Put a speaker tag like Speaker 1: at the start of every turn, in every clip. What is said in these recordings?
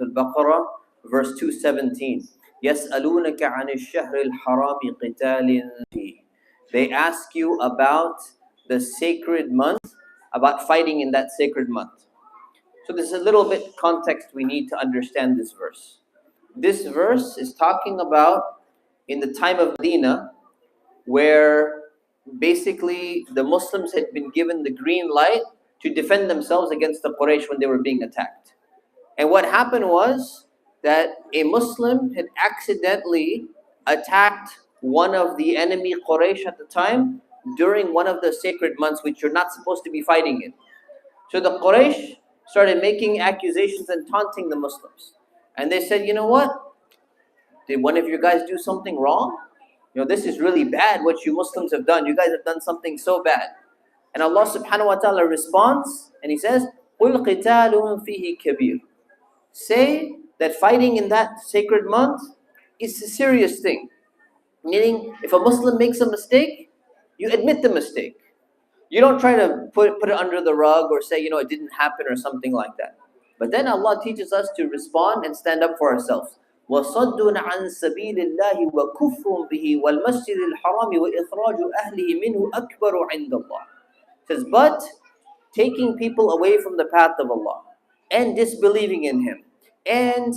Speaker 1: Al-Baqarah, verse 217. يَسْأَلُونَكَ عَنِ الشَّهْرِ الْحَرَامِ قِتَالٍ فِيهِ. They ask you about the sacred month, about fighting in that sacred month. So there's a little bit context we need to understand this verse. This verse is talking about in the time of Medina, where basically the Muslims had been given the green light to defend themselves against the Quraysh when they were being attacked. And what happened was that a Muslim had accidentally attacked one of the enemy Quraysh at the time during one of the sacred months which you're not supposed to be fighting in. So the Quraysh started making accusations and taunting the Muslims. And they said, you know what? Did one of you guys do something wrong? You know, this is really bad what you Muslims have done. You guys have done something so bad. And Allah subhanahu wa ta'ala responds and He says, قُلْ قِتَالٌ فِيهِ كَبِيرٌ. Say that fighting in that sacred month is a serious thing. Meaning, if a Muslim makes a mistake, you admit the mistake. You don't try to put it under the rug or say, you know, it didn't happen or something like that. But then Allah teaches us to respond and stand up for ourselves. وَصَدٌّ عَنْ سَبِيلِ اللَّهِ وَكُفْرٌ بِهِ وَالْمَسْجِدِ الْحَرَامِ وَإِخْرَاجُ أَهْلِهِ مِنْهُ أَكْبَرُ عِنْدَ اللَّهِ. It says, but taking people away from the path of Allah and disbelieving in Him and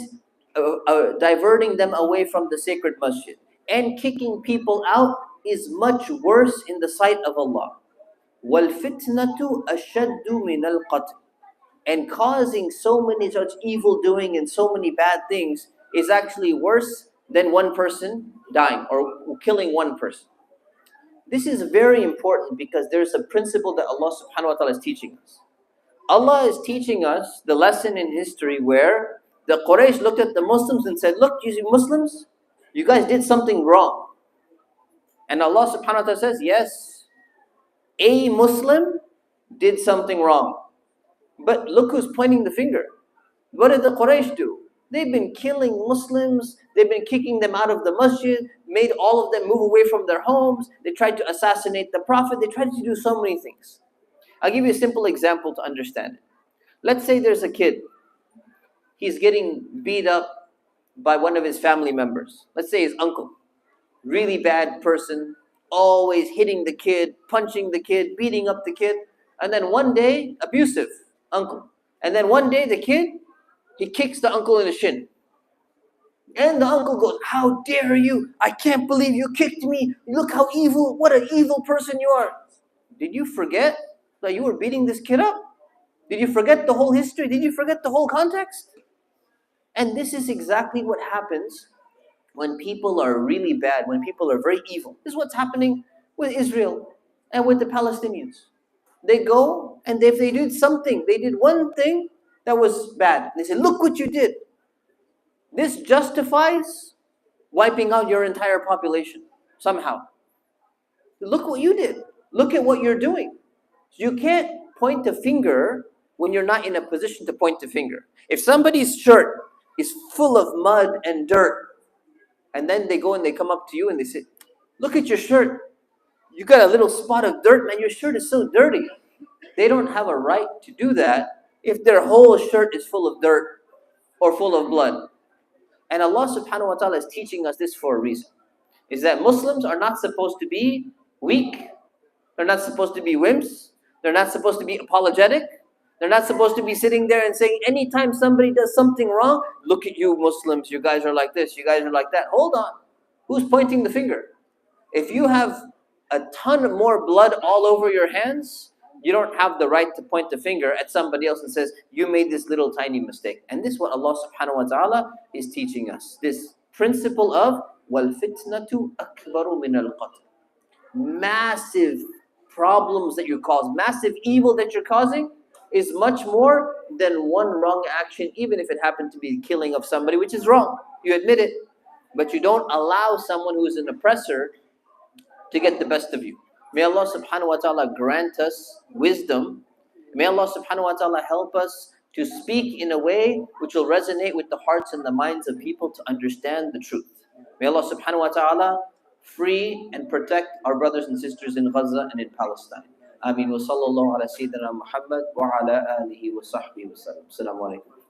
Speaker 1: diverting them away from the sacred masjid and kicking people out is much worse in the sight of Allah. وَالْفِتْنَةُ أَشَدُّ مِنَ الْقَتْلِ. And causing so many such evil doing and so many bad things is actually worse than one person dying or killing one person. This is very important because there's a principle that Allah subhanahu wa ta'ala is teaching us. Allah is teaching us the lesson in history where the Quraysh looked at the Muslims and said, look, you Muslims, you guys did something wrong. And Allah subhanahu wa ta'ala says, yes, a Muslim did something wrong. But look who's pointing the finger. What did the Quraysh do? They've been killing Muslims, they've been kicking them out of the masjid, made all of them move away from their homes, they tried to assassinate the Prophet, they tried to do so many things. I'll give you a simple example to understand it. Let's say there's a kid. He's getting beat up by one of his family members. Let's say his uncle. Really bad person, always hitting the kid, punching the kid, beating up the kid. And then one day, abusive uncle. And then one day the kid, he kicks the uncle in the shin. And the uncle goes, how dare you? I can't believe you kicked me. Look how evil, what an evil person you are. Did you forget that you were beating this kid up? Did you forget the whole history? Did you forget the whole context? And this is exactly what happens when people are really bad, when people are very evil. This is what's happening with Israel and with the Palestinians. They go and if they did something, they did one thing that was bad. They say, look what you did. This justifies wiping out your entire population somehow. Look what you did. Look at what you're doing. You can't point a finger when you're not in a position to point the finger. If somebody's shirt is full of mud and dirt, and then they go and they come up to you and they say, look at your shirt. You got a little spot of dirt, man. Your shirt is so dirty. They don't have a right to do that if their whole shirt is full of dirt or full of blood. And Allah subhanahu wa ta'ala is teaching us this for a reason. Is that Muslims are not supposed to be weak. They're not supposed to be wimps. They're not supposed to be apologetic. They're not supposed to be sitting there and saying, anytime somebody does something wrong, look at you Muslims, you guys are like this, you guys are like that. Hold on. Who's pointing the finger? If you have a ton more blood all over your hands, you don't have the right to point the finger at somebody else and says, you made this little tiny mistake. And this is what Allah subhanahu wa ta'ala is teaching us. This principle of وَالْفِتْنَةُ أَكْبَرُ مِنَ الْقَتْلِ. Massive problems that you cause, massive evil that you're causing is much more than one wrong action, even if it happened to be the killing of somebody, which is wrong. You admit it, but you don't allow someone who is an oppressor to get the best of you. May Allah subhanahu wa ta'ala grant us wisdom. May Allah subhanahu wa ta'ala help us to speak in a way which will resonate with the hearts and the minds of people to understand the truth. May Allah subhanahu wa ta'ala free and protect our brothers and sisters in Gaza and in Palestine. Ameen. Wa sallallahu ala Sayyidina Muhammad wa ala alihi wa sahbihi wa sallam. Assalamu alaikum.